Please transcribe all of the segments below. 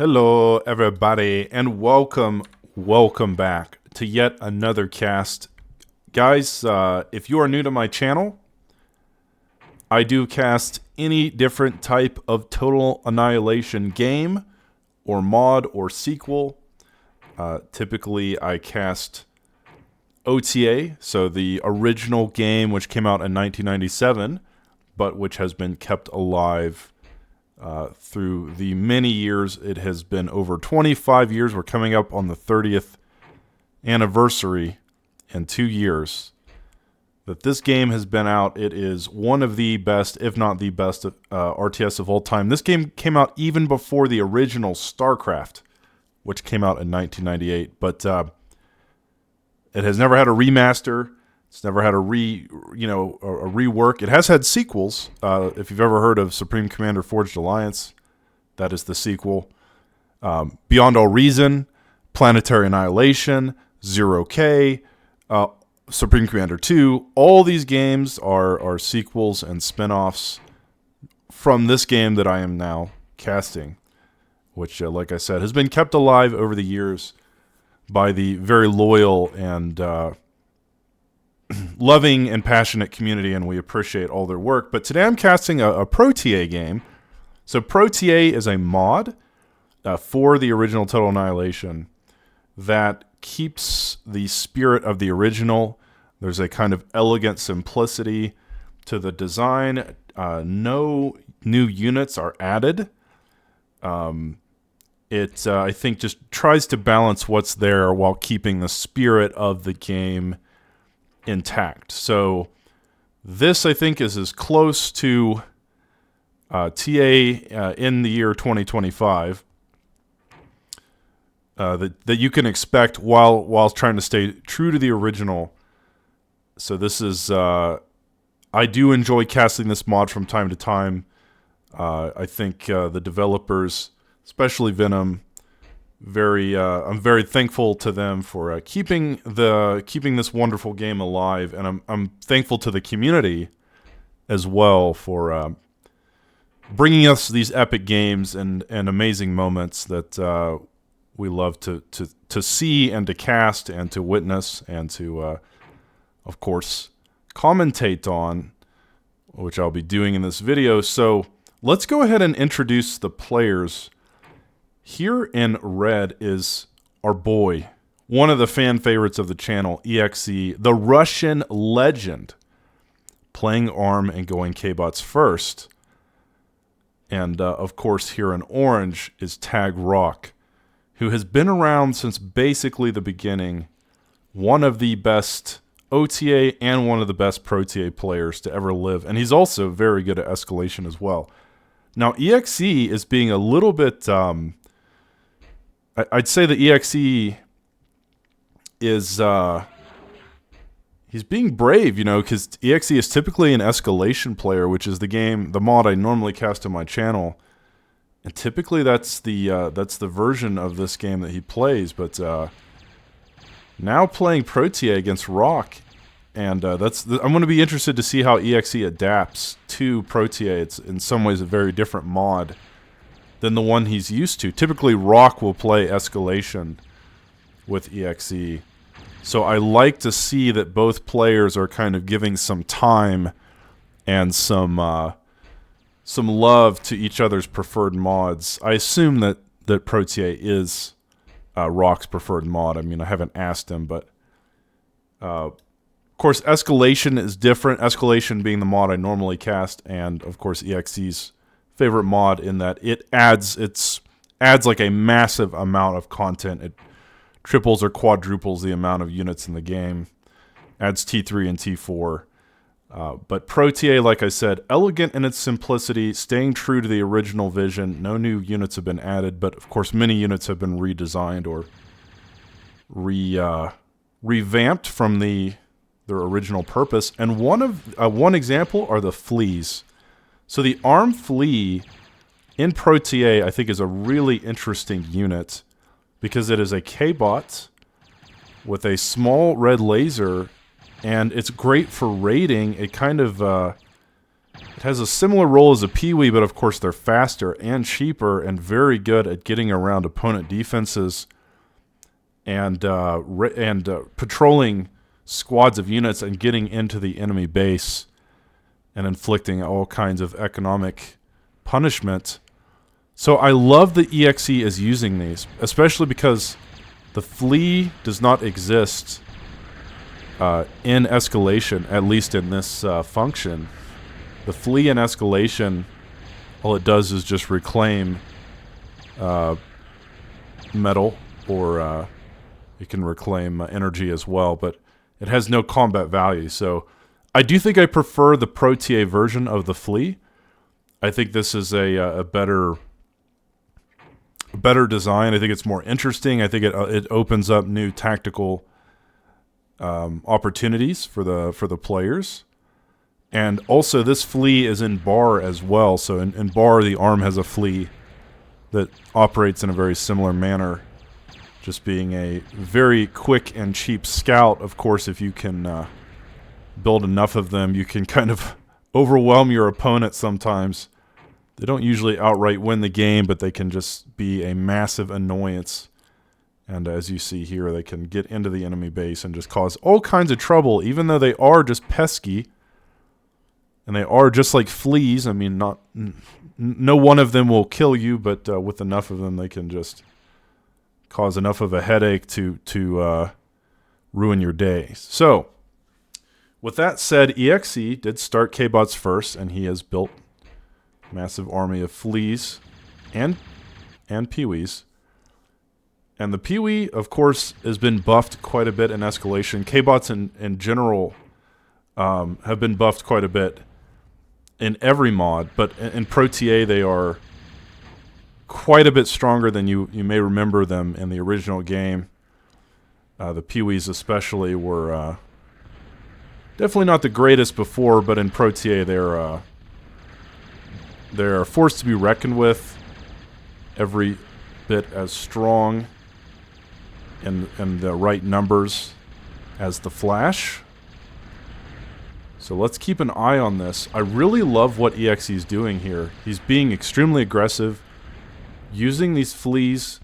Hello, everybody, and welcome back to yet another cast. Guys, if you are new to my channel, I do cast any different type of Total Annihilation game, or mod, or sequel. Typically, I cast OTA, so the original game which came out in 1997, but which has been kept alive through the many years. It has been over 25 years. We're coming up on the 30th anniversary in 2 years that this game has been out. It is one of the best, if not the best, RTS of all time. This game came out even before the original StarCraft, which came out in 1998. But it has never had a remaster. It's never had a rework. It has had sequels. If you've ever heard of Supreme Commander Forged Alliance, that is the sequel. Beyond All Reason, Planetary Annihilation, Zero K, Supreme Commander 2. All these games are sequels and spin-offs from this game that I am now casting, which, like I said, has been kept alive over the years by the very loyal and loving and passionate community, and we appreciate all their work. But today I'm casting a ProTA game. So ProTA is a mod for the original Total Annihilation that keeps the spirit of the original. There's a kind of elegant simplicity to the design. No new units are added. It, I think, just tries to balance what's there while keeping the spirit of the game intact. So this, I think, is as close to TA in the year 2025 that you can expect while trying to stay true to the original. So this is I do enjoy casting this mod from time to time. I think the developers, especially Venom, I'm very thankful to them for keeping this wonderful game alive, and I'm thankful to the community as well for bringing us these epic games and amazing moments that we love to see and to cast and to witness and to of course commentate on, which I'll be doing in this video. So let's go ahead and introduce the players. Here in red is our boy, one of the fan favorites of the channel, EXE, the Russian legend, playing ARM and going K-Bots first. And, of course, here in orange is Tag Rock, who has been around since basically the beginning, one of the best OTA and one of the best ProTA players to ever live. And he's also very good at escalation as well. Now, EXE is being a little bit... I'd say that EXE is, he's being brave, because EXE is typically an escalation player, which is the mod I normally cast on my channel. And typically that's the version of this game that he plays, but now playing ProTA against Rock, and I'm going to be interested to see how EXE adapts to ProTA. It's in some ways a very different mod than the one he's used to. Typically, Rock will play escalation with EXE. So I like to see that both players are kind of giving some time and some love to each other's preferred mods. I assume that ProTA is Rock's preferred mod. I mean, I haven't asked him, but of course, escalation is different. Escalation being the mod I normally cast, and of course, EXE's favorite mod in that it adds like a massive amount of content. It triples or quadruples the amount of units in the game. Adds T3 and T4. But ProTA, like I said, elegant in its simplicity, staying true to the original vision. No new units have been added, but of course many units have been redesigned or revamped from their original purpose. And one example are the fleas. So the ARM Flea in ProTA, I think, is a really interesting unit because it is a K-Bot with a small red laser, and it's great for raiding. It kind of It has a similar role as a Pee-wee, but of course they're faster and cheaper and very good at getting around opponent defenses and patrolling squads of units and getting into the enemy base and inflicting all kinds of economic punishment. So I love that EXE is using these, especially because the flea does not exist in escalation, at least in this function. The flea in escalation, all it does is just reclaim metal, or it can reclaim energy as well, but it has no combat value. So I do think I prefer the ProTA version of the flea. I think this is a better design. I think it's more interesting. I think it opens up new tactical opportunities for the players. And also, this flea is in bar as well. So in bar, the arm has a flea that operates in a very similar manner, just being a very quick and cheap scout. Of course, if you can build enough of them, you can kind of overwhelm your opponent sometimes. They don't usually outright win the game, but they can just be a massive annoyance. And as you see here, they can get into the enemy base and just cause all kinds of trouble, even though they are just pesky. And they are just like fleas. I mean, no one of them will kill you, but with enough of them, they can just cause enough of a headache to ruin your day. So, with that said, EXE did start K-Bots first, and he has built a massive army of fleas and Pee-wees. And the Pee-wee, of course, has been buffed quite a bit in escalation. K-Bots in general have been buffed quite a bit in every mod, but in ProTA they are quite a bit stronger than you may remember them in the original game. The Pee-wees especially were definitely not the greatest before, but in ProTA they're a force to be reckoned with, every bit as strong in the right numbers as the Flash. So let's keep an eye on this. I really love what EXE is doing here. He's being extremely aggressive, using these fleas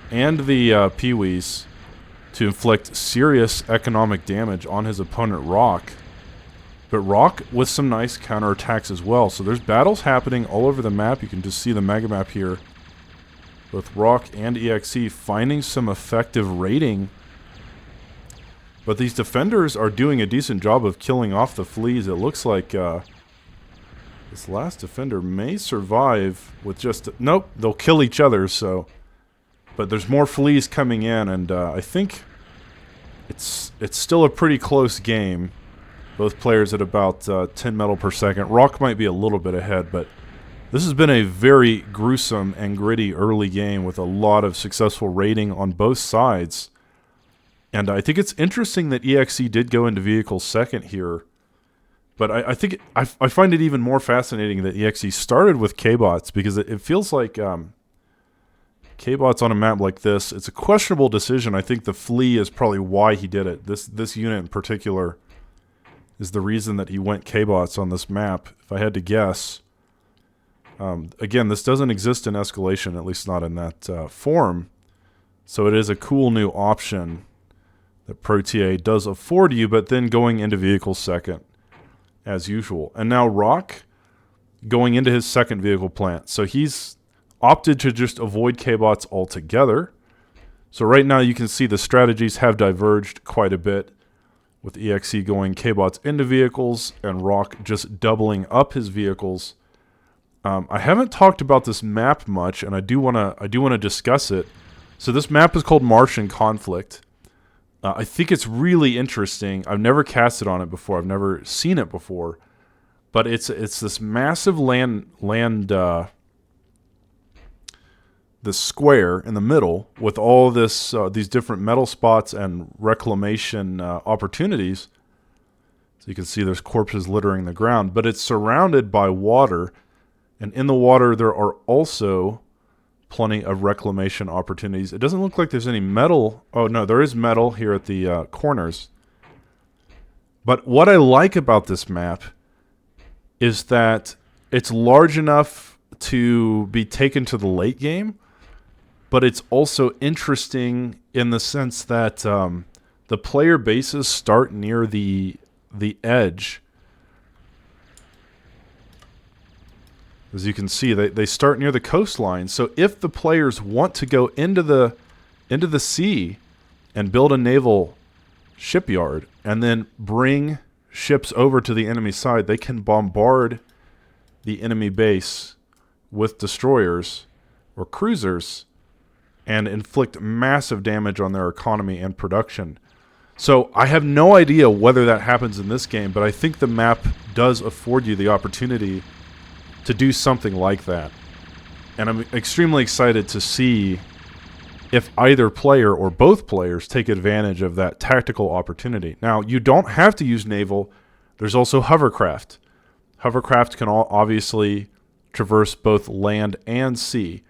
and the Pee-wees to inflict serious economic damage on his opponent Rock. But Rock with some nice counterattacks as well. So there's battles happening all over the map. You can just see the mega map here. Both Rock and EXE finding some effective raiding. But these defenders are doing a decent job of killing off the fleas. It looks like this last defender may survive with just... Nope, they'll kill each other, so... But there's more fleas coming in, and I think it's still a pretty close game. Both players at about 10 metal per second. Rock might be a little bit ahead, but this has been a very gruesome and gritty early game with a lot of successful raiding on both sides. And I think it's interesting that EXE did go into vehicle second here. But I think I find it even more fascinating that EXE started with K-Bots, because it feels like K-Bots on a map like this, it's a questionable decision. I think the flea is probably why he did it. This unit in particular is the reason that he went K-Bots on this map, if I had to guess. Again, this doesn't exist in escalation, at least not in that form. So it is a cool new option that ProTA does afford you, but then going into vehicle second, as usual. And now Rock going into his second vehicle plant. So he's opted to just avoid K-Bots altogether. So right now you can see the strategies have diverged quite a bit, with EXE going K-Bots into vehicles and Rock just doubling up his vehicles. I haven't talked about this map much, and I do want to discuss it. So this map is called Martian Conflict. I think it's really interesting. I've never casted on it before. I've never seen it before. But it's this massive this square in the middle with all this these different metal spots and reclamation opportunities. So you can see there's corpses littering the ground, but it's surrounded by water, and in the water there are also plenty of reclamation opportunities. It doesn't look like there's any metal. Oh no, there is metal here at the corners. But what I like about this map is that it's large enough to be taken to the late game, but it's also interesting in the sense that the player bases start near the edge. As you can see, they start near the coastline. So if the players want to go into the sea and build a naval shipyard and then bring ships over to the enemy side, they can bombard the enemy base with destroyers or cruisers and inflict massive damage on their economy and production. So I have no idea whether that happens in this game, but I think the map does afford you the opportunity to do something like that. And I'm extremely excited to see if either player or both players take advantage of that tactical opportunity. Now, you don't have to use naval. There's also hovercraft. Hovercraft can obviously traverse both land and sea.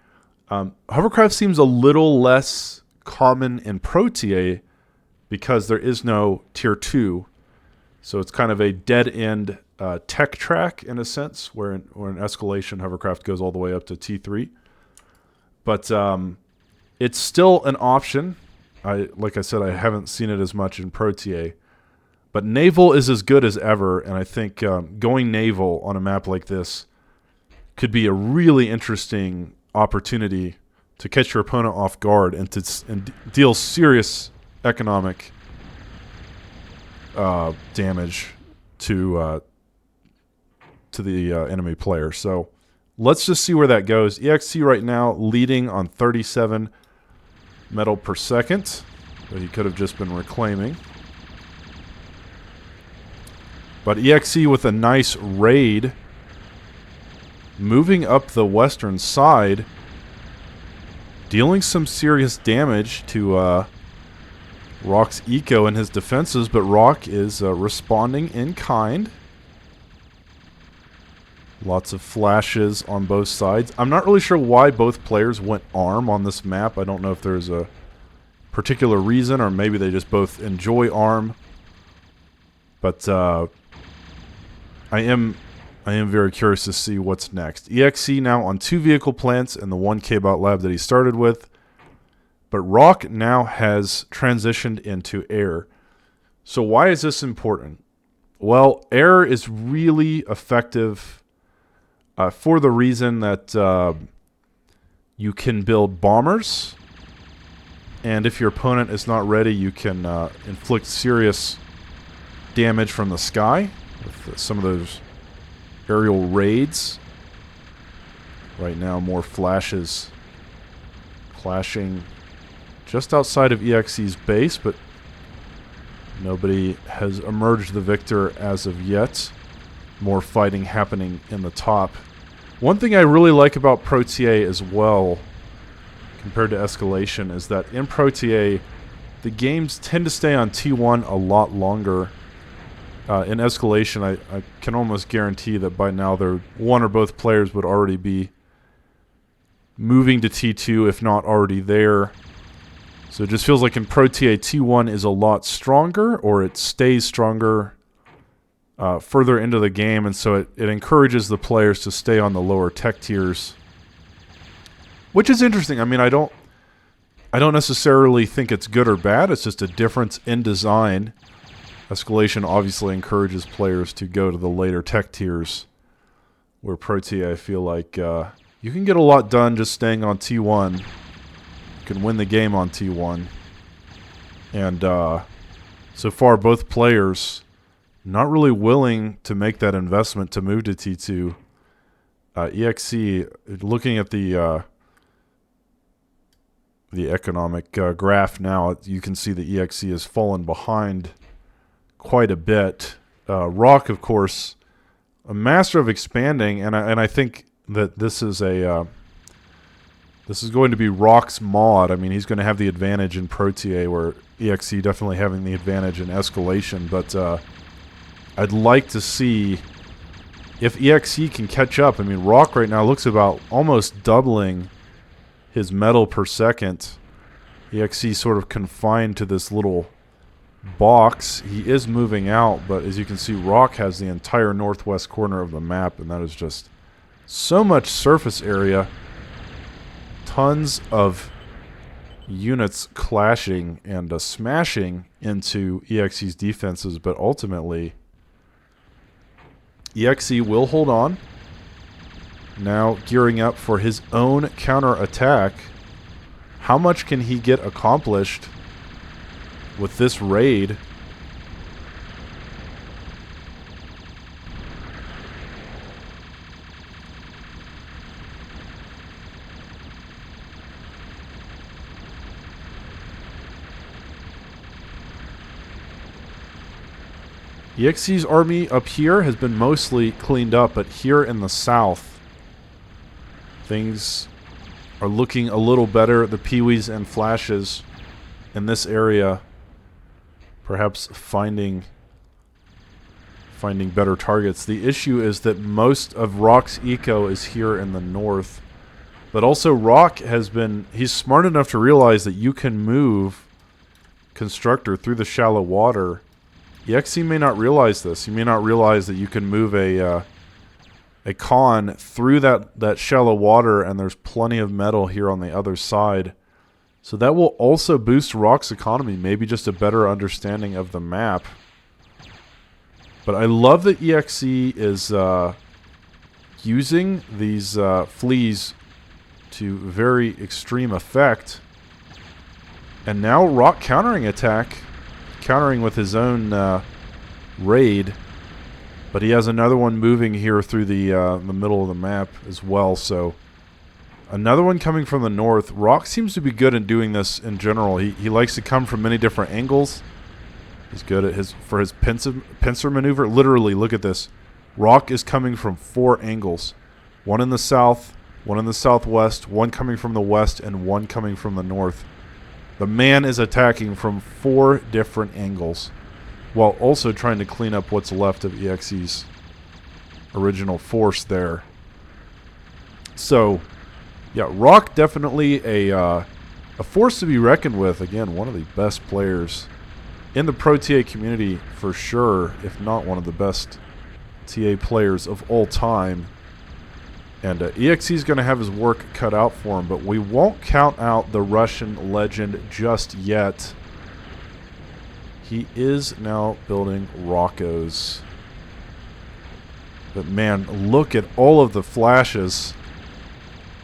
Hovercraft seems a little less common in ProTA because there is no Tier 2. So it's kind of a dead-end tech track in a sense, where in Escalation, hovercraft goes all the way up to T3. But it's still an option. Like I said, I haven't seen it as much in ProTA. But naval is as good as ever, and I think going naval on a map like this could be a really interesting opportunity to catch your opponent off guard and deal serious economic damage to the enemy player. So let's just see where that goes. EXC right now leading on 37 metal per second, but he could have just been reclaiming. But EXE with a nice raid, moving up the western side, dealing some serious damage to Rock's eco and his defenses, but Rock is responding in kind. Lots of flashes on both sides. I'm not really sure why both players went ARM on this map. I don't know if there's a particular reason, or maybe they just both enjoy ARM. But I am very curious to see what's next. EXE now on 2 vehicle plants in the 1 K-Bot lab that he started with. But Rock now has transitioned into air. So why is this important? Well, air is really effective for the reason that you can build bombers. And if your opponent is not ready, you can inflict serious damage from the sky with some of those aerial raids. Right now, more flashes clashing just outside of EXE's base, but nobody has emerged the victor as of yet. More fighting happening in the top. One thing I really like about ProTA as well, compared to Escalation, is that in ProTA, the games tend to stay on T1 a lot longer. In Escalation, I can almost guarantee that by now one or both players would already be moving to T2, if not already there. So it just feels like in ProTA, T1 is a lot stronger, or it stays stronger further into the game, and so it encourages the players to stay on the lower tech tiers, which is interesting. I mean, I don't necessarily think it's good or bad. It's just a difference in design. Escalation obviously encourages players to go to the later tech tiers, where ProTA, I feel like you can get a lot done just staying on T1. You can win the game on T1. And so far, both players not really willing to make that investment to move to T2. EXE, looking at the economic graph now, you can see that EXE has fallen behind quite a bit. Rock, of course, a master of expanding, and I think that this is going to be Rock's mod. I mean, he's going to have the advantage in ProTA, where EXE definitely having the advantage in Escalation, but I'd like to see if EXE can catch up. I mean, Rock right now looks about almost doubling his metal per second. EXE sort of confined to this little box. He is moving out, but as you can see, Rock has the entire northwest corner of the map, and that is just so much surface area. Tons of units clashing and smashing into EXE's defenses, but ultimately EXE will hold on. Now gearing up for his own counter-attack. How much can he get accomplished with this raid? EXE's army up here has been mostly cleaned up, but here in the south, things are looking a little better. The Peewees and Flashes in this area perhaps finding better targets. The issue is that most of Rock's eco is here in the north, but also Rock he's smart enough to realize that you can move Constructor through the shallow water. EXE may not realize this. You may not realize that you can move a con through that shallow water, and there's plenty of metal here on the other side. So that will also boost Rock's economy, maybe just a better understanding of the map. But I love that EXE is using these fleas to very extreme effect. And now Rock countering with his own raid. But he has another one moving here through the middle of the map as well. So another one coming from the north. Rock seems to be good in doing this in general. He likes to come from many different angles. He's good at his pincer maneuver. Literally, look at this. Rock is coming from 4 angles. One in the south, one in the southwest, one coming from the west, and one coming from the north. The man is attacking from 4 different angles, while also trying to clean up what's left of EXE's original force there. So, yeah, Rock definitely a force to be reckoned with. Again, one of the best players in the ProTA community for sure, if not one of the best TA players of all time. And EXE is going to have his work cut out for him, but we won't count out the Russian legend just yet. He is now building Rockos. But man, look at all of the flashes.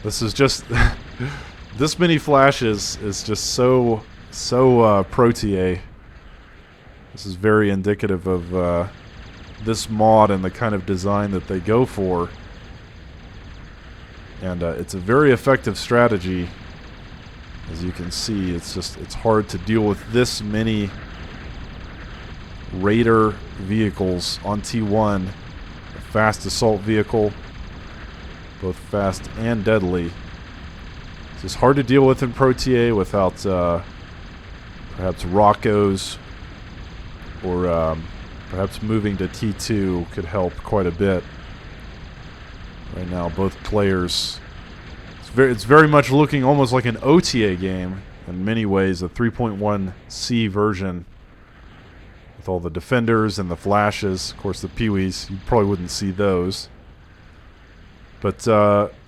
This is just... this many flashes is just so ProTA. This is very indicative of this mod and the kind of design that they go for. And it's a very effective strategy. As you can see, it's hard to deal with this many Raider vehicles on T1. A fast assault vehicle, both fast and deadly. It's just hard to deal with in ProTA without perhaps Rockos, or perhaps moving to T2 could help quite a bit. Right now, both players, it's very much looking almost like an OTA game in many ways, a 3.1C version with all the defenders and the flashes. Of course, the Peewees, you probably wouldn't see those. But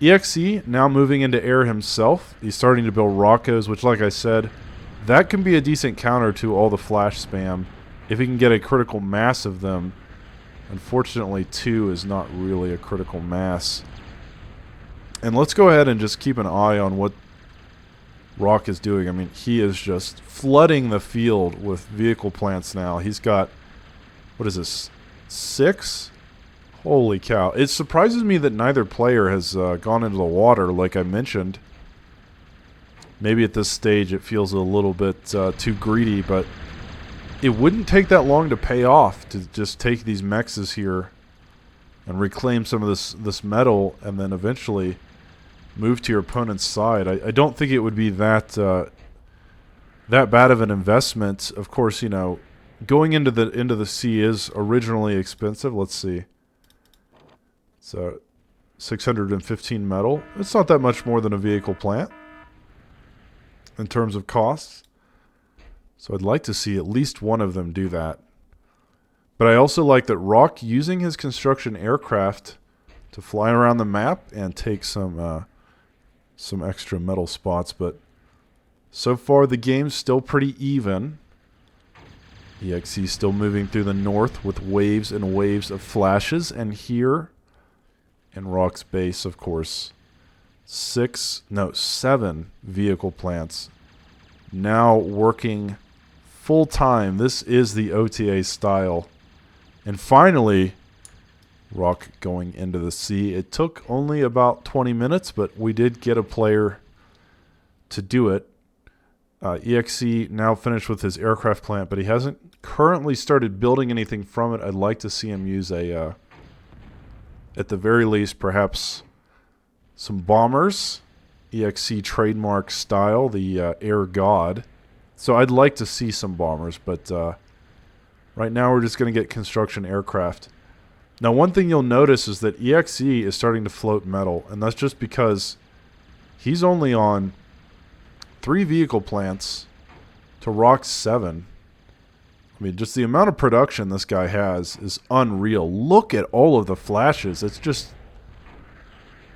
EXE now moving into air himself. He's starting to build Rockos, which, like I said, that can be a decent counter to all the flash spam if he can get a critical mass of them. Unfortunately, 2 is not really a critical mass. And let's go ahead and just keep an eye on what Rock is doing. I mean, he is just flooding the field with vehicle plants now. He's got, what is this, 6? Holy cow. It surprises me that neither player has gone into the water, like I mentioned. Maybe at this stage it feels a little bit too greedy, but it wouldn't take that long to pay off to just take these mexes here and reclaim some of this metal, and then eventually move to your opponent's side. I don't think it would be that bad of an investment. Of course, you know, going into the sea is originally expensive. Let's see. So 615 metal. It's not that much more than a vehicle plant in terms of costs. So I'd like to see at least one of them do that. But I also like that Rock using his construction aircraft to fly around the map and take some extra metal spots. But so far the game's still pretty even. EXE still moving through the north with waves and waves of flashes. And here in Rock's base, of course, 7 vehicle plants now working full time. This is the OTA style. And finally, Rock going into the sea. It took only about 20 minutes, but we did get a player to do it. EXE now finished with his aircraft plant, but he hasn't currently started building anything from it. I'd like to see him use at the very least, perhaps some bombers, EXE trademark style, the Air God. So I'd like to see some bombers, but right now we're just going to get construction aircraft. Now, one thing you'll notice is that EXE is starting to float metal, and that's just because he's only on 3 vehicle plants to Rock's 7. I mean, just the amount of production this guy has is unreal. Look at all of the flashes. It's just...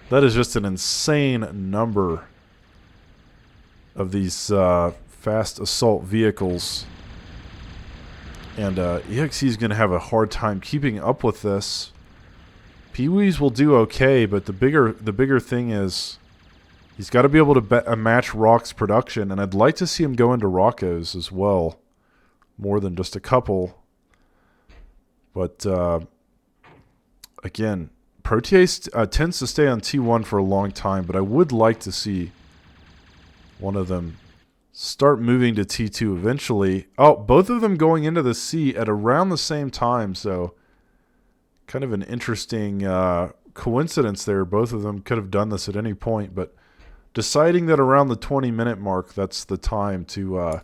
that is just an insane number of these fast assault vehicles. And EXE is going to have a hard time keeping up with this. Pee-wees will do okay, but the bigger thing is he's got to be able to match Rock's production, and I'd like to see him go into Rocco's as well, more than just a couple. But again, ProTA tends to stay on T1 for a long time, but I would like to see one of them start moving to T2 eventually. Oh, both of them going into the sea at around the same time, so kind of an interesting coincidence there. Both of them could have done this at any point, but deciding that around the 20-minute mark, that's the time to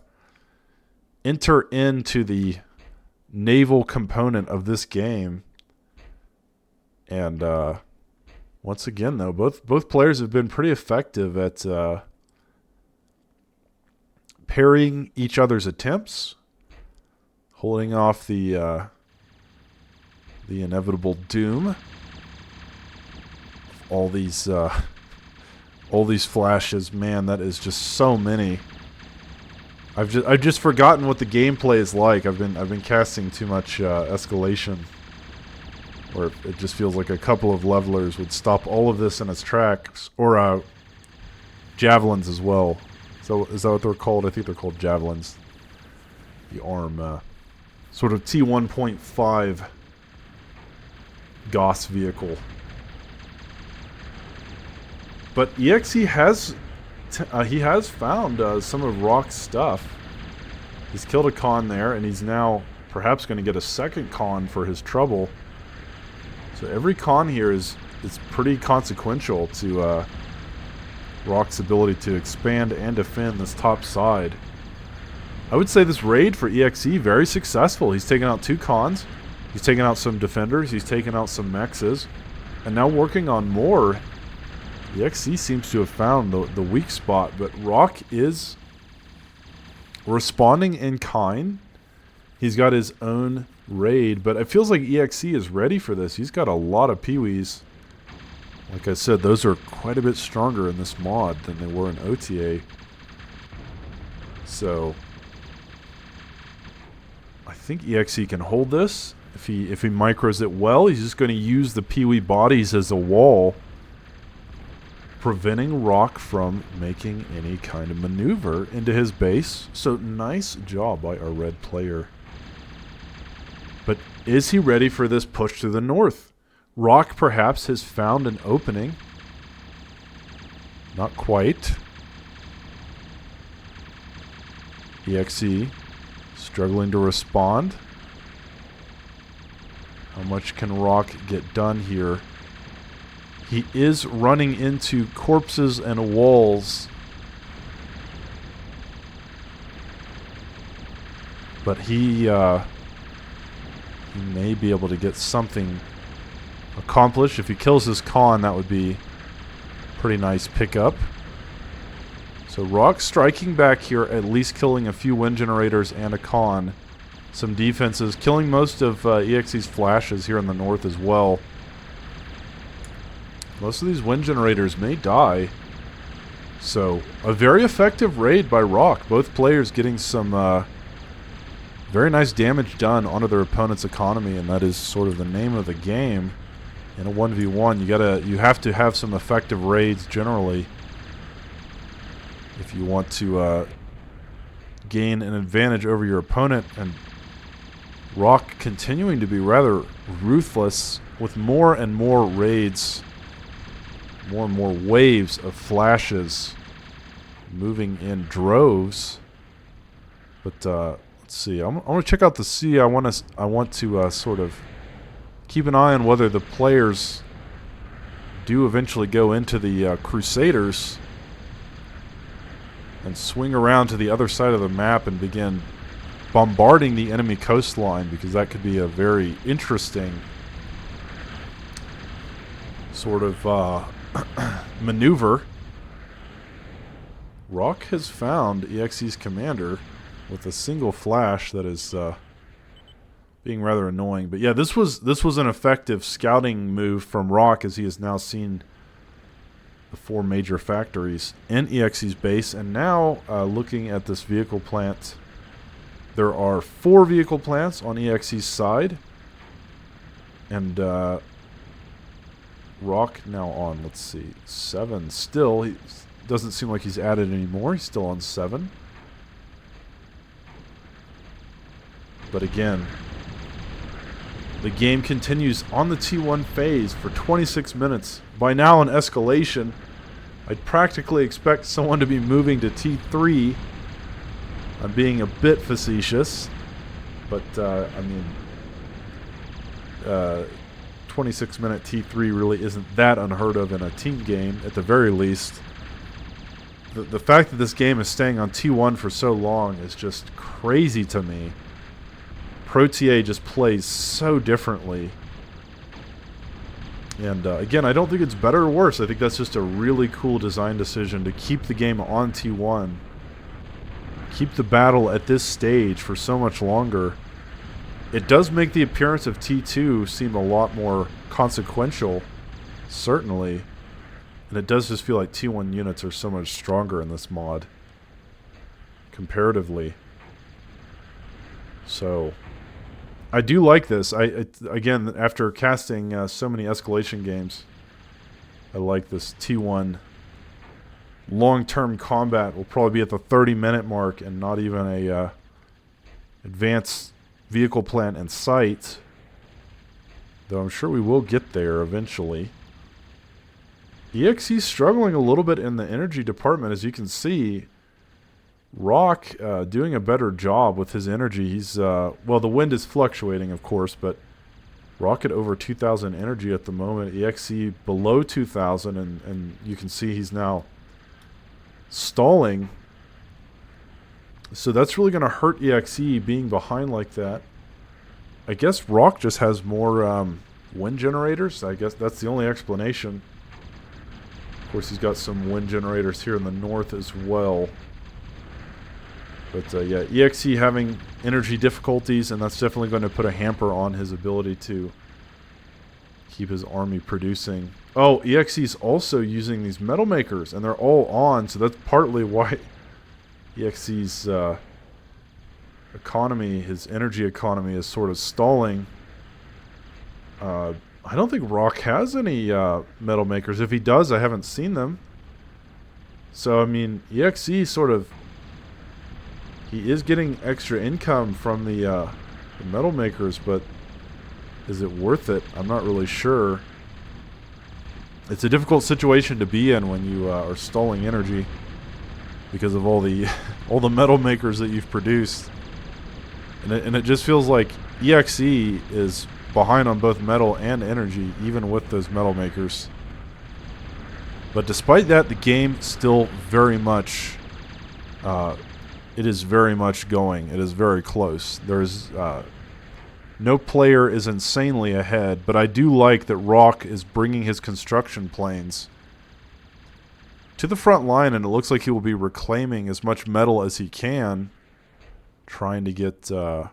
enter into the naval component of this game. And once again, though, both players have been pretty effective at parrying each other's attempts, holding off the inevitable doom. All these flashes, man, that is just so many. I've just forgotten what the gameplay is like. I've been casting too much escalation, where it just feels like a couple of levelers would stop all of this in its tracks, or javelins as well. So is that what they're called? I think they're called javelins. The arm, sort of T1.5 Goss vehicle. But EXE has found some of Rock's stuff. He's killed a con there, and he's now perhaps going to get a second con for his trouble. So every con here is pretty consequential to Rock's ability to expand and defend this top side. I would say this raid for EXE, very successful. He's taken out 2 cons. He's taken out some defenders. He's taken out some mexes. And now working on more. EXE seems to have found the weak spot, but Rock is responding in kind. He's got his own raid, but it feels like EXE is ready for this. He's got a lot of peewees. Like I said, those are quite a bit stronger in this mod than they were in OTA. So I think EXE can hold this. If he micros it well, he's just going to use the peewee bodies as a wall, preventing Rock from making any kind of maneuver into his base. So nice job by our red player. But is he ready for this push to the north? Rock perhaps has found an opening. Not quite. EXE struggling to respond. How much can Rock get done here? He is running into corpses and walls. But he may be able to get something accomplished. If he kills his con, that would be pretty nice pickup. So So Rock striking back here, at least killing a few wind generators and a con. Some defenses, killing most of EXE's flashes here in the north as well. Most of these wind generators may die. So, a very effective raid by Rock. Both players getting some very nice damage done onto their opponent's economy, and that is sort of the name of the game. In a 1v1, you have to have some effective raids generally if you want to gain an advantage over your opponent. And Rock continuing to be rather ruthless with more and more raids, more and more waves of flashes moving in droves. But let's see. I'm going to check out the sea. I want to sort of keep an eye on whether the players do eventually go into the Crusaders and swing around to the other side of the map and begin bombarding the enemy coastline, because that could be a very interesting sort of maneuver. Rock has found EXE's commander with a single flash that is being rather annoying. But yeah, this was an effective scouting move from Rock, as he has now seen the 4 major factories in EXE's base. And now, looking at this vehicle plant, there are 4 vehicle plants on EXE's side. And Rock now on, let's see, 7 still. He doesn't seem like he's added any more. He's still on 7. But again, the game continues on the T1 phase for 26 minutes. By now in escalation, I'd practically expect someone to be moving to T3. I'm being a bit facetious, but I mean, 26-minute T3 really isn't that unheard of in a team game, at the very least. The fact that this game is staying on T1 for so long is just crazy to me. ProTA just plays so differently. And again, I don't think it's better or worse. I think that's just a really cool design decision to keep the game on T1. Keep the battle at this stage for so much longer. It does make the appearance of T2 seem a lot more consequential, certainly. And it does just feel like T1 units are so much stronger in this mod, comparatively. So, I do like this. Again, after casting so many escalation games, I like this T1 long-term combat. Will probably be at the 30-minute mark and not even a advanced vehicle plant in sight. Though I'm sure we will get there eventually. EXE's struggling a little bit in the energy department, as you can see. Rock doing a better job with his energy. He's well, the wind is fluctuating, of course, but Rock at over 2,000 energy at the moment. EXE below 2,000, and you can see he's now stalling. So that's really going to hurt EXE being behind like that. I guess Rock just has more wind generators. I guess that's the only explanation. Of course, he's got some wind generators here in the north as well. But yeah, EXE having energy difficulties, and that's definitely going to put a hamper on his ability to keep his army producing. Oh, EXE's also using these metal makers, and they're all on, so that's partly why EXE's economy, his energy economy, is sort of stalling. I don't think Rock has any metal makers. If he does, I haven't seen them. So, I mean, EXE sort of... He is getting extra income from the metal makers, but is it worth it? I'm not really sure. It's a difficult situation to be in when you are stalling energy because of all the all the metal makers that you've produced. And it just feels like EXE is behind on both metal and energy, even with those metal makers. But despite that, the game still very much... it is very much going. It is very close. There's... no player is insanely ahead, but I do like that Rock is bringing his construction planes to the front line, and it looks like he will be reclaiming as much metal as he can, trying to get a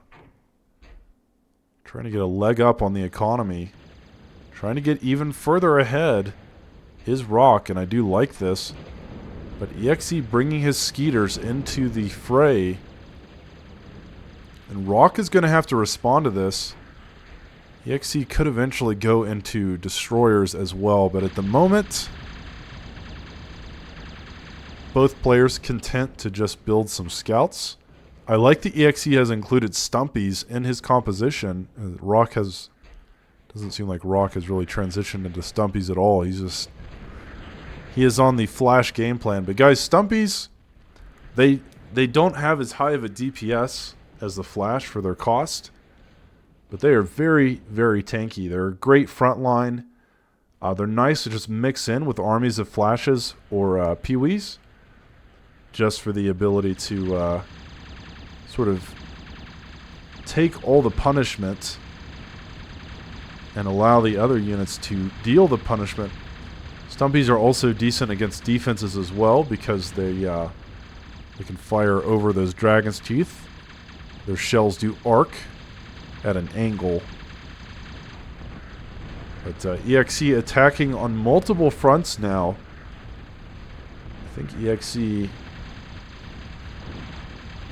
leg up on the economy, trying to get even further ahead is Rock, and I do like this. But EXE bringing his skeeters into the fray, and Rock is going to have to respond to this. EXE could eventually go into destroyers as well, but at the moment, both players content to just build some scouts. I like the EXE has included Stumpies in his composition. Rock has... doesn't seem like Rock has really transitioned into Stumpies at all. He is on the Flash game plan. But guys, Stumpies, they don't have as high of a DPS as the Flash for their cost. But they are very, very tanky. They're a great front line. They're nice to just mix in with armies of Flashes or Pee-wees, just for the ability to sort of take all the punishment and allow the other units to deal the punishment. Stumpies are also decent against defenses as well because they can fire over those dragon's teeth. Their shells do arc at an angle. But EXE attacking on multiple fronts now. I think EXE,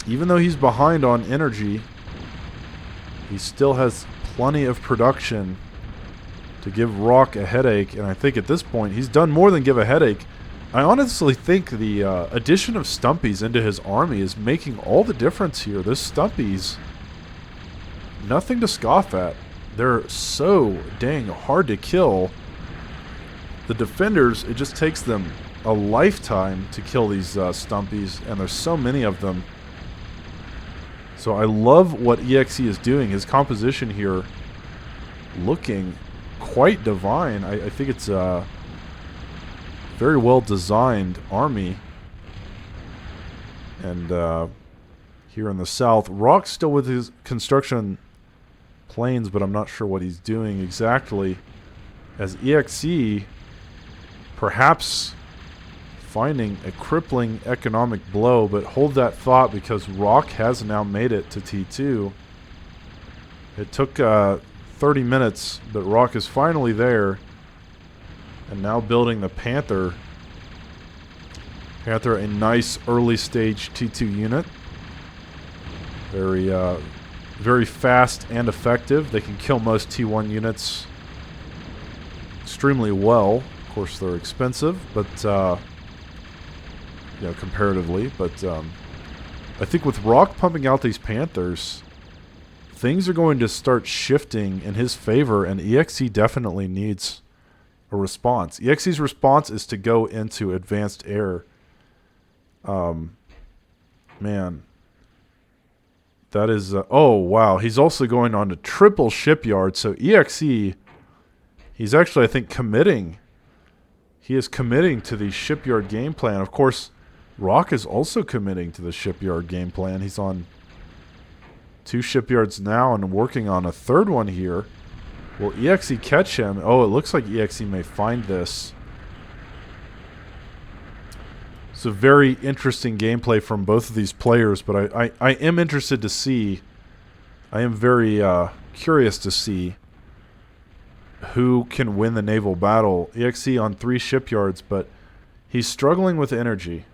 even though he's behind on energy, he still has plenty of production to give Rock a headache. And I think at this point, he's done more than give a headache. I honestly think the addition of Stumpies into his army is making all the difference here. Those Stumpies, nothing to scoff at. They're so dang hard to kill. The defenders, it just takes them a lifetime to kill these Stumpies, and there's so many of them. So I love what EXE is doing. His composition here looking quite divine. I think it's a very well designed army. And here in the south, Rock's still with his construction planes, but I'm not sure what he's doing exactly. As EXE perhaps finding a crippling economic blow, but hold that thought because Rock has now made it to T2. It took 30 minutes, but Rock is finally there and now building the Panther. Panther, a nice early stage T2 unit. Very fast and effective. They can kill most T1 units extremely well. Of course, they're expensive, but you know, comparatively. But I think with Rock pumping out these Panthers, things are going to start shifting in his favor, and EXE definitely needs a response. EXE's response is to go into advanced air. Man. That is, oh wow, he's also going on to triple shipyard. So EXE, he's actually, I think, committing. He is committing to the shipyard game plan. Of course, Rock is also committing to the shipyard game plan. He's on 2 shipyards now and working on a 3rd one here. Will EXE catch him? Oh, it looks like EXE may find this. It's a very interesting gameplay from both of these players, but I am interested to see. I am very curious to see who can win the naval battle. EXE on 3 shipyards, but he's struggling with energy.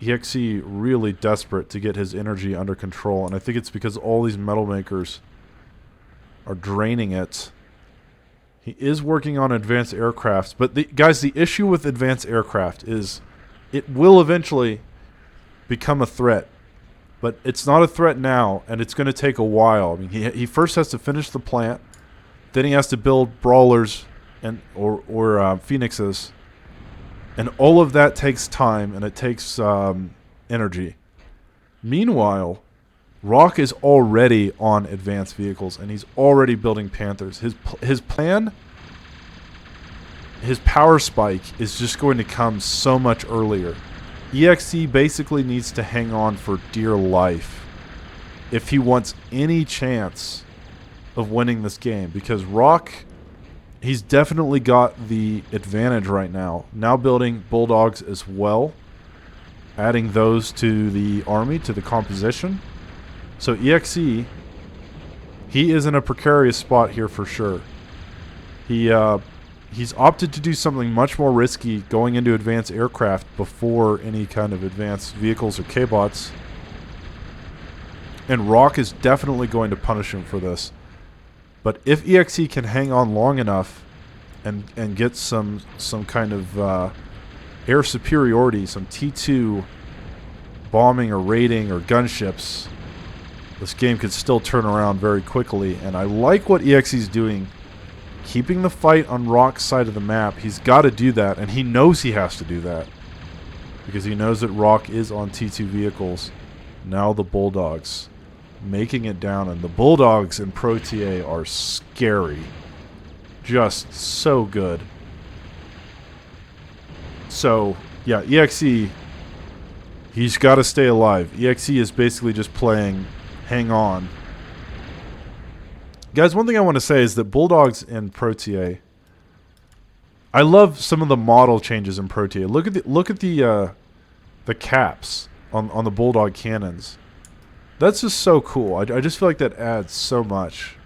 EXE really desperate to get his energy under control, and I think it's because all these metal makers are draining it. He is working on advanced aircraft, but guys, the issue with advanced aircraft is it will eventually become a threat, but it's not a threat now, and it's going to take a while. I mean, he first has to finish the plant, then he has to build brawlers and or phoenixes, and all of that takes time and it takes energy. Meanwhile, Rock is already on advanced vehicles, and he's already building Panthers. His plan. His power spike is just going to come so much earlier. EXE basically needs to hang on for dear life if he wants any chance of winning this game, because Rock he's definitely got the advantage right now. Now building bulldogs as well, adding those to the army, to the composition. So EXE, he is in a precarious spot here for sure. He's opted to do something much more risky, going into advanced aircraft before any kind of advanced vehicles or K-bots. And Rock is definitely going to punish him for this. But if EXE can hang on long enough and get some kind of air superiority, some T2 bombing or raiding or gunships, this game could still turn around very quickly. And I like what EXE's doing, keeping the fight on Rock's side of the map. He's got to do that, and he knows he has to do that because he knows that Rock is on T2 vehicles. Now the Bulldogs making it down, and the Bulldogs in ProTA are scary. Just so good. So, yeah, EXE, he's got to stay alive. EXE is basically just playing hang on. Guys, one thing I want to say is that Bulldogs in ProTA, I love some of the model changes in ProTA. Look at the caps on the Bulldog cannons. That's just so cool. I just feel like that adds so much.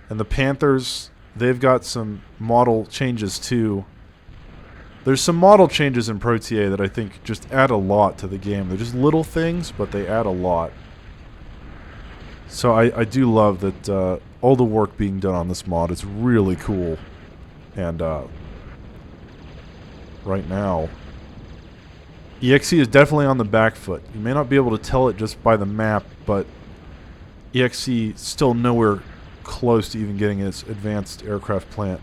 And the Panthers, they've got some model changes too. There's some model changes in ProTA that I think just add a lot to the game. They're just little things, but they add a lot. So I do love that all the work being done on this mod is really cool. And right now, EXE is definitely on the back foot. You may not be able to tell it just by the map, but EXE still nowhere close to even getting its advanced aircraft plant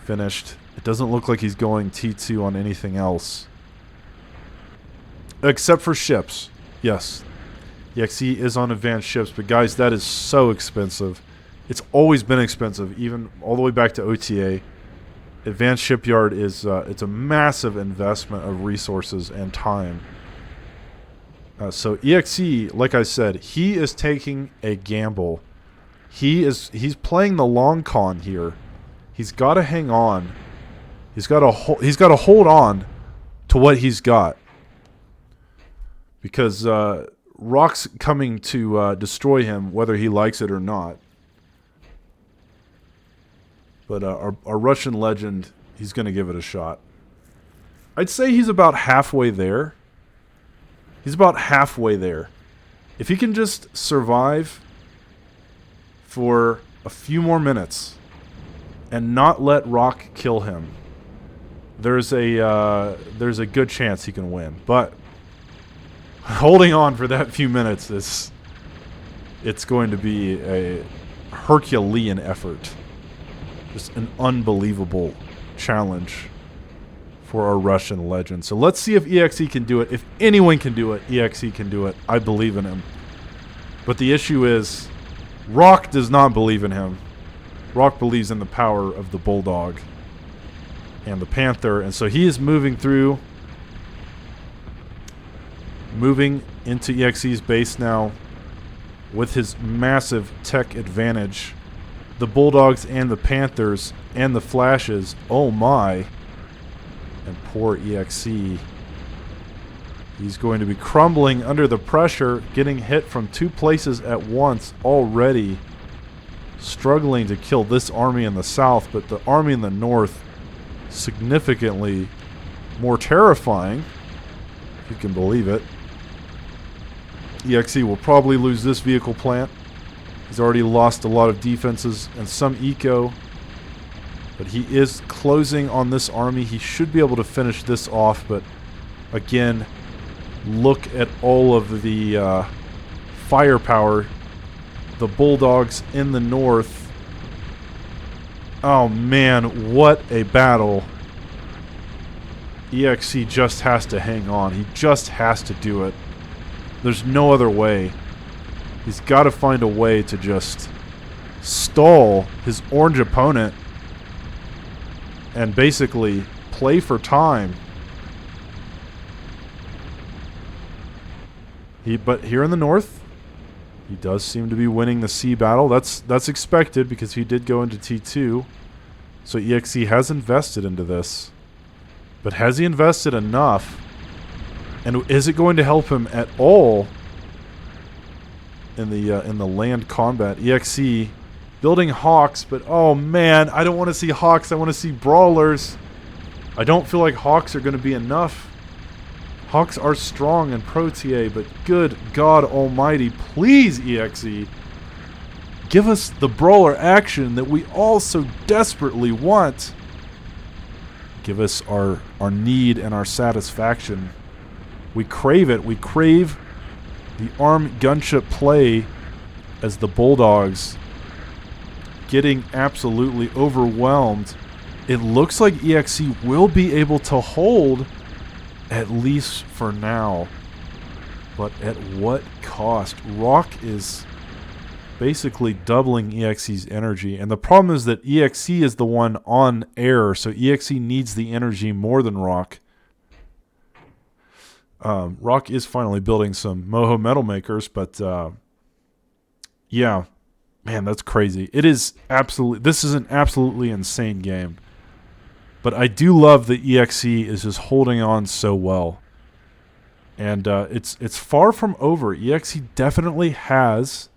finished. It doesn't look like he's going T2 on anything else. Except for ships. Yes. EXE is on advanced ships, but guys, that is so expensive. It's always been expensive, even all the way back to OTA. Advanced Shipyard is it's a massive investment of resources and time. So EXE, like I said, he is taking a gamble. He's playing the long con here. He's got to hang on. He's got to hold on to what he's got, because Rock's coming to destroy him, whether he likes it or not. But our Russian legend, he's going to give it a shot. I'd say he's about halfway there. He's about halfway there. If he can just survive for a few more minutes and not let Rock kill him, there's a good chance he can win. But holding on for that few minutes it's going to be a Herculean effort. Just an unbelievable challenge for our Russian legend. So let's see if EXE can do it. If anyone can do it, EXE can do it. I believe in him. But the issue is, Rock does not believe in him. Rock believes in the power of the Bulldog and the Panther. And so he is moving through, moving into EXE's base now with his massive tech advantage. The Bulldogs and the Panthers and the Flashes, oh my. And poor EXE. He's going to be crumbling under the pressure, getting hit from two places at once already. Struggling to kill this army in the south, but the army in the north significantly more terrifying, if you can believe it. EXE will probably lose this vehicle plant. He's already lost a lot of defenses and some eco, but he is closing on this army. He should be able to finish this off, but again, look at all of the firepower. The Bulldogs in the north. Oh man, what a battle. EXE just has to hang on. He just has to do it. There's no other way. He's got to find a way to just stall his orange opponent and basically play for time. But here in the north, he does seem to be winning the sea battle. That's expected because he did go into T2. So EXE has invested into this. But has he invested enough? And is it going to help him at all in the land combat? EXE building Hawks, but oh man, I don't want to see Hawks. I want to see Brawlers. I don't feel like Hawks are going to be enough. Hawks are strong in ProTA, but good God almighty, please EXE, give us the Brawler action that we all so desperately want. Give us our need and our satisfaction. We crave it. We crave the arm gunship play as the Bulldogs getting absolutely overwhelmed. It looks like EXE will be able to hold, at least for now. But at what cost? Rock is basically doubling EXE's energy. And the problem is that EXE is the one on air, so EXE needs the energy more than Rock. Rock is finally building some Moho Metal Makers, but yeah, man, that's crazy. It is absolutely, this is an absolutely insane game. But I do love that EXE is just holding on so well. And it's far from over. EXE definitely has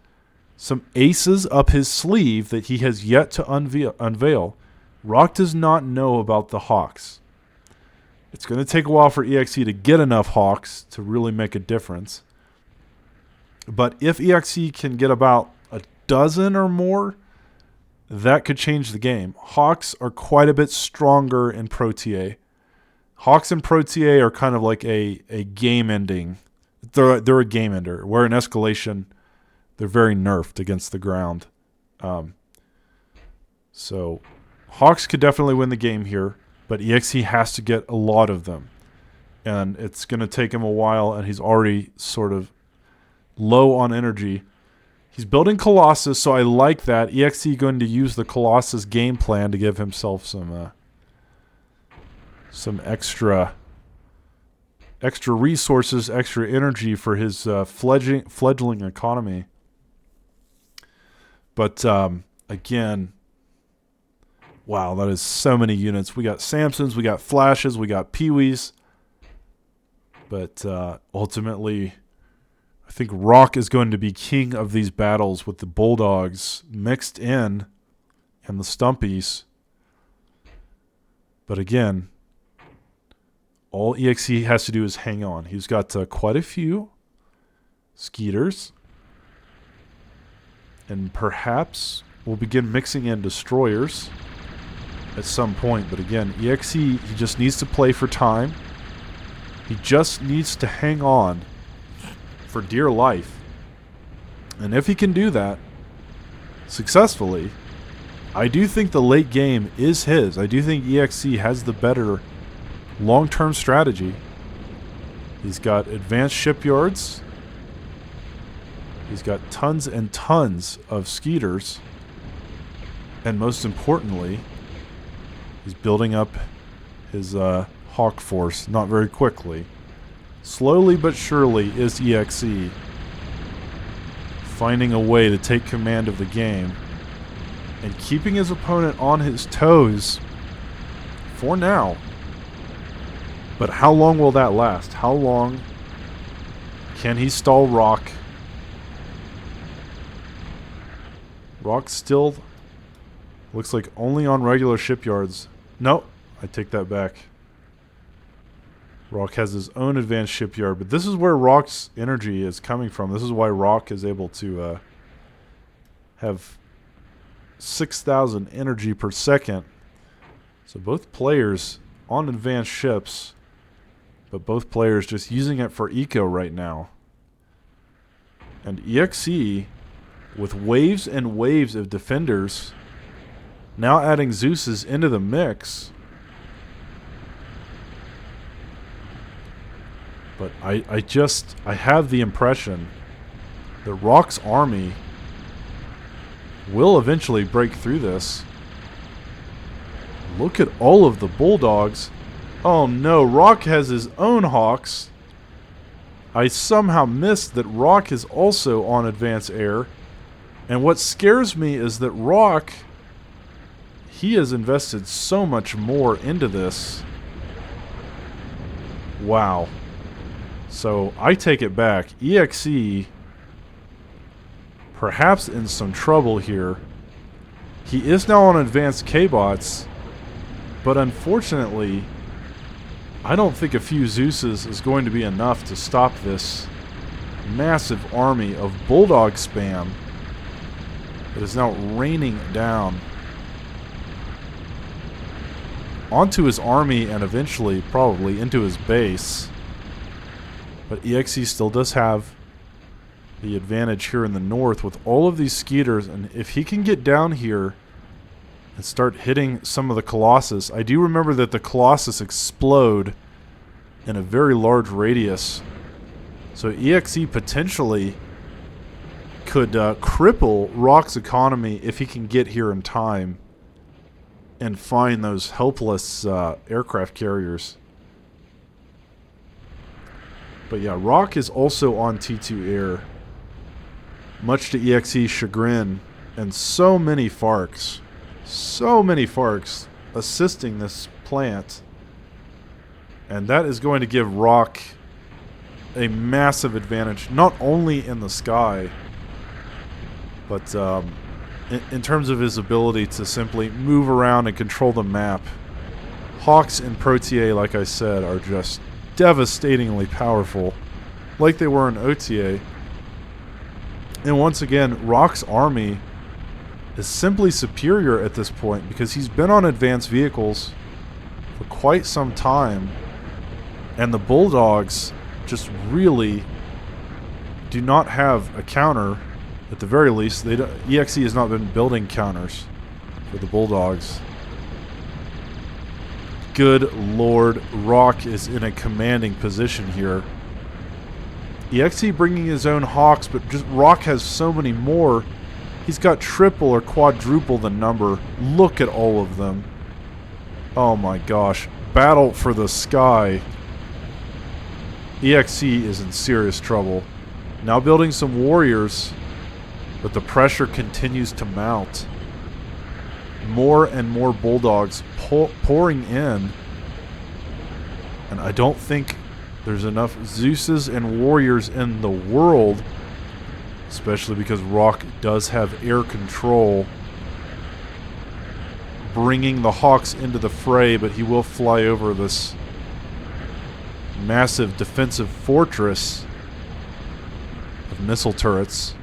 some aces up his sleeve that he has yet to unveil. Rock does not know about the Hawks. It's going to take a while for EXE to get enough Hawks to really make a difference. But if EXE can get about a dozen or more, that could change the game. Hawks are quite a bit stronger in ProTA. Hawks in ProTA are kind of like a game ending. They're a game ender, where in Escalation, they're very nerfed against the ground. So Hawks could definitely win the game here, but EXE has to get a lot of them. And it's going to take him a while, and he's already sort of low on energy. He's building Colossus, so I like that. EXE going to use the Colossus game plan to give himself some extra resources, extra energy for his fledgling economy. But again, wow, that is so many units. We got Samsons, we got Flashes, we got Pee-wees. But ultimately, I think Rock is going to be king of these battles with the Bulldogs mixed in and the Stumpies. But again, all EXE has to do is hang on. He's got quite a few Skeeters. And perhaps we'll begin mixing in Destroyers at some point. But again, EXE, he just needs to play for time. He just needs to hang on for dear life. And if he can do that successfully, I do think the late game is his. I do think EXE has the better long-term strategy. He's got advanced shipyards. He's got tons and tons of Skeeters. And most importantly, he's building up his Hawk force, not very quickly. Slowly but surely is EXE finding a way to take command of the game and keeping his opponent on his toes for now. But how long will that last? How long can he stall Rock? Rock still looks like only on regular shipyards. No, I take that back. Rock has his own advanced shipyard, but this is where Rock's energy is coming from. This is why Rock is able to have 6,000 energy per second. So both players on advanced ships, but both players just using it for eco right now. And EXE, with waves and waves of defenders, now adding Zeus's into the mix. But I have the impression that Rock's army will eventually break through this. Look at all of the Bulldogs. Oh no, Rock has his own Hawks. I somehow missed that Rock is also on advanced air. And what scares me is that Rock he has invested so much more into this. Wow. So I take it back. EXE perhaps in some trouble here. He is now on advanced K-bots, but unfortunately, I don't think a few Zeuses is going to be enough to stop this massive army of Bulldog spam that is now raining down onto his army and eventually probably into his base. But EXE still does have the advantage here in the north with all of these Skeeters, and if he can get down here and start hitting some of the Colossus. I do remember that the Colossus explode in a very large radius. So EXE potentially could cripple Rock's economy if he can get here in time and find those helpless aircraft carriers. But yeah, Rock is also on T2 Air, much to EXE's chagrin, and so many Farks assisting this plant. And that is going to give Rock a massive advantage, not only in the sky, but in terms of his ability to simply move around and control the map. Hawks in ProTA, like I said, are just devastatingly powerful, like they were in OTA. And once again, Rock's army is simply superior at this point because he's been on advanced vehicles for quite some time, and the Bulldogs just really do not have a counter. At the very least, EXE has not been building counters for the Bulldogs. Good Lord, Rock is in a commanding position here. EXE bringing his own Hawks, but just Rock has so many more. He's got triple or quadruple the number. Look at all of them. Oh my gosh. Battle for the sky. EXE is in serious trouble. Now building some warriors, but the pressure continues to mount. More and more Bulldogs pouring in. And I don't think there's enough Zeuses and warriors in the world, especially because Rock does have air control, bringing the Hawks into the fray, but he will fly over this massive defensive fortress of missile turrets.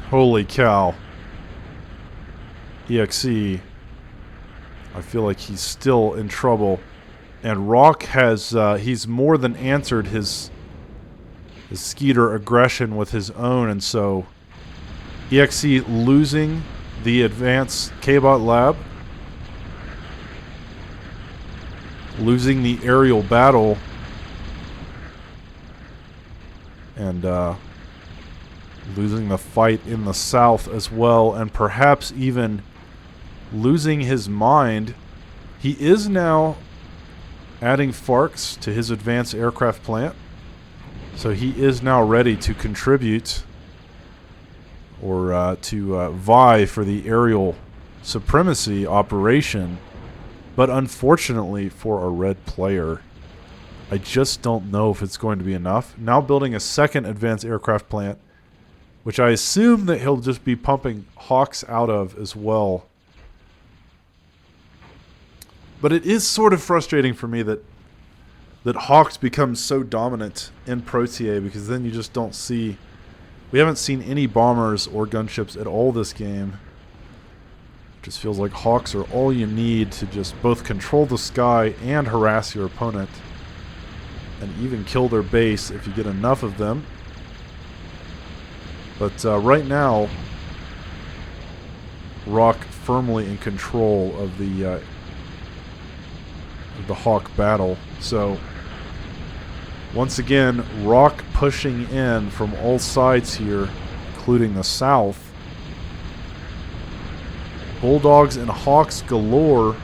Holy cow. EXE, I feel like he's still in trouble. And Rock has, he's more than answered his Skeeter aggression with his own, and so EXE losing the advanced K-Bot lab, losing the aerial battle, and losing the fight in the south as well, and perhaps even losing his mind. He is now adding Farks to his advanced aircraft plant, so he is now ready to contribute or to vie for the aerial supremacy operation. But unfortunately for a red player, I just don't know if it's going to be enough. Now building a second advanced aircraft plant, which I assume that he'll just be pumping Hawks out of as well. But it is sort of frustrating for me that Hawks become so dominant in ProTA, because then you just don't see... We haven't seen any bombers or gunships at all this game. It just feels like Hawks are all you need to just both control the sky and harass your opponent, and even kill their base if you get enough of them. But right now, Rock firmly in control of the Hawk battle. So once again, Rock pushing in from all sides here, including the south. Bulldogs and Hawks galore,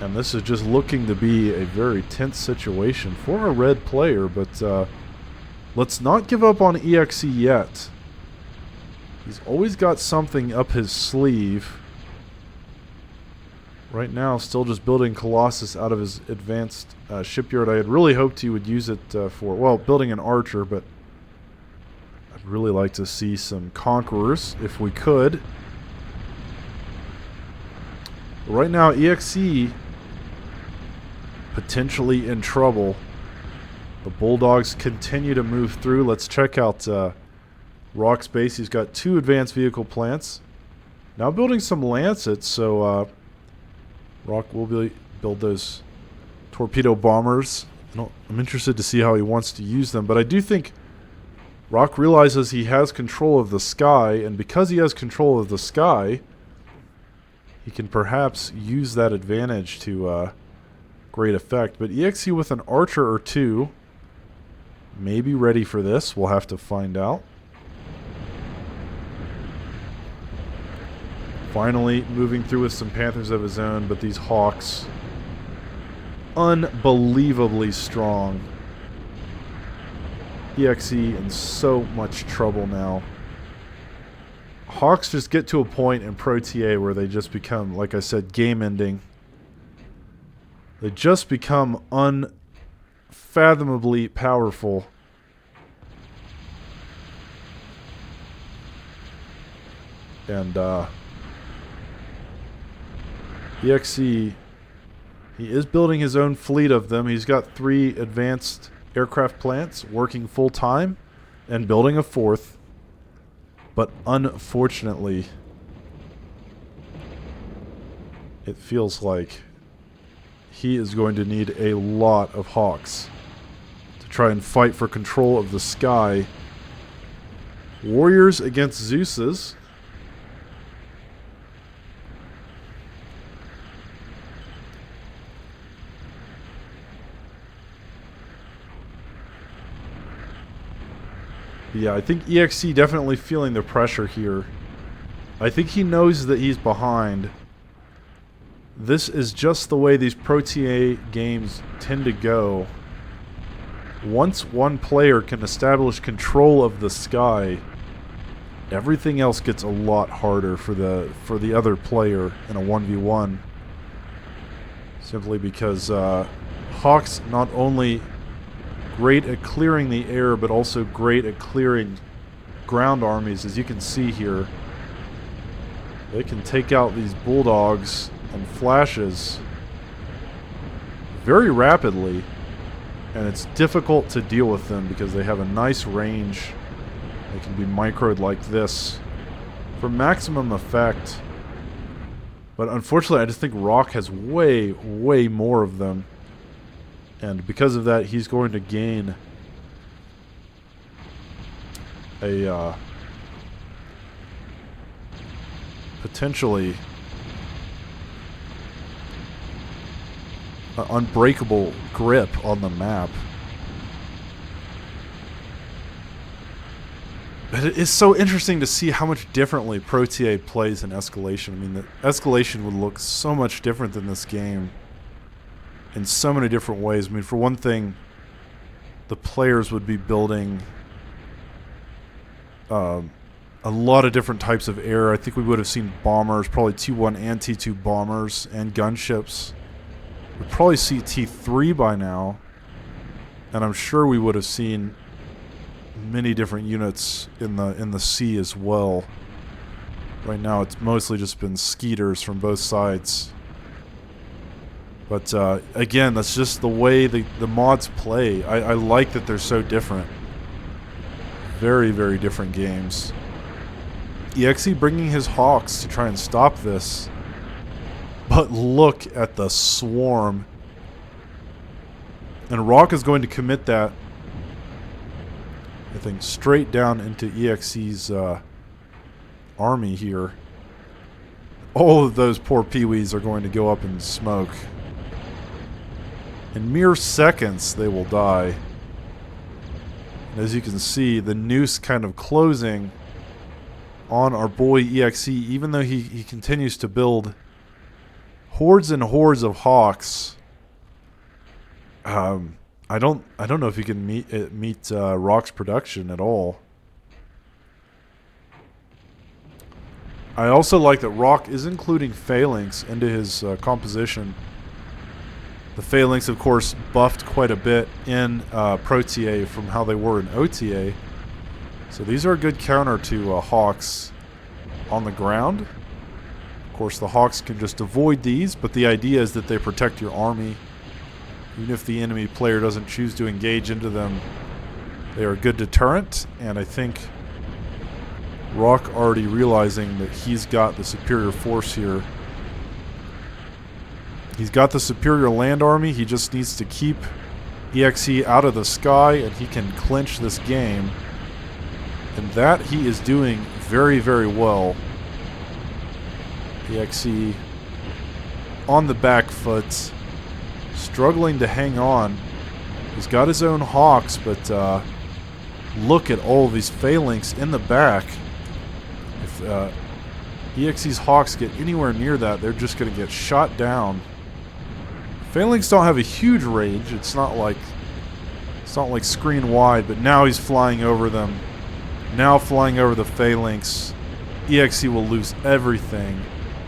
and this is just looking to be a very tense situation for a red player. But let's not give up on EXE yet. He's always got something up his sleeve. Right now, still just building Colossus out of his advanced shipyard. I had really hoped he would use it for, well, building an archer, but I'd really like to see some conquerors, if we could. Right now, EXE potentially in trouble. The Bulldogs continue to move through. Let's check out Rock's base. He's got 2 advanced vehicle plants. Now building some Lancets, so Rock will build those torpedo bombers. I'm interested to see how he wants to use them, but I do think Rock realizes he has control of the sky, and because he has control of the sky, he can perhaps use that advantage to great effect. But EXE with an archer or 2 may be ready for this. We'll have to find out. Finally moving through with some Panthers of his own, but these Hawks, unbelievably strong. EXE in so much trouble now. Hawks just get to a point in ProTA where they just become, like I said, game-ending. They just become unfathomably powerful. And EXE, he is building his own fleet of them. He's got 3 advanced aircraft plants working full-time and building a 4th. But unfortunately, it feels like he is going to need a lot of Hawks to try and fight for control of the sky. Warriors against Zeus's. Yeah, I think EXE definitely feeling the pressure here. I think he knows that he's behind. This is just the way these ProTA games tend to go. Once one player can establish control of the sky, everything else gets a lot harder for the other player in a 1v1. Simply because Hawks not only great at clearing the air, but also great at clearing ground armies. As you can see here, they can take out these Bulldogs and flashes very rapidly, and it's difficult to deal with them because they have a nice range. They can be microed like this for maximum effect. But unfortunately, I just think Rock has way, way more of them. And because of that, he's going to gain a potentially unbreakable grip on the map. But it is so interesting to see how much differently ProTA plays in Escalation. I mean, the Escalation would look so much different than this game in so many different ways. I mean, for one thing, the players would be building a lot of different types of air. I think we would have seen bombers, probably T1 and T2 bombers, and gunships. We'd probably see T3 by now, and I'm sure we would have seen many different units in the sea as well. Right now, it's mostly just been skeeters from both sides. But again, that's just the way the mods play. I like that they're so different. Very, very different games. EXE bringing his Hawks to try and stop this. But look at the swarm. And Rock is going to commit that, I think, straight down into EXE's army here. All of those poor peewees are going to go up in smoke. In mere seconds, they will die. And as you can see, the noose kind of closing on our boy EXE, even though he continues to build hordes and hordes of Hawks. I don't know if he can meet Rock's production at all. I also like that Rock is including phalanx into his composition. The phalanx, of course, buffed quite a bit in ProTA from how they were in OTA. So these are a good counter to Hawks on the ground. Of course, the Hawks can just avoid these, but the idea is that they protect your army. Even if the enemy player doesn't choose to engage into them, they are a good deterrent, and I think Rock already realizing that he's got the superior force here. He's got the superior land army. He just needs to keep EXE out of the sky, and he can clinch this game. And that he is doing very, very well. EXE on the back foot, struggling to hang on. He's got his own Hawks, but look at all of these phalanx in the back. If EXE's Hawks get anywhere near that, they're just going to get shot down. Phalanx don't have a huge range. It's not like screen wide, but now he's flying over them. Now flying over the phalanx, EXE will lose everything.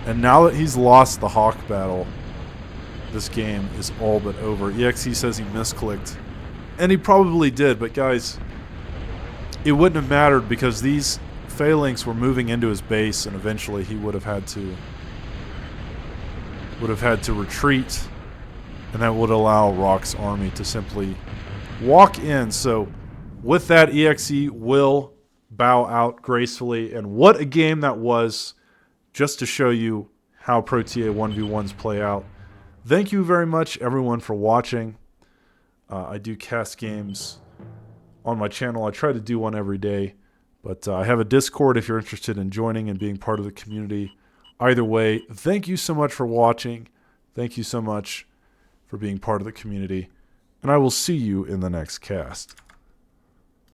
And now that he's lost the Hawk battle, this game is all but over. EXE says he misclicked. And he probably did, but guys, it wouldn't have mattered because these phalanx were moving into his base, and eventually he would have had to retreat, and that would allow Rock's army to simply walk in. So with that, EXE will bow out gracefully, and what a game that was, just to show you how ProTA 1v1s play out. Thank you very much, everyone, for watching. I do cast games on my channel. I try to do one every day, but I have a Discord if you're interested in joining and being part of the community. Either way, thank you so much for watching. Thank you so much for being part of the community, and I will see you in the next cast.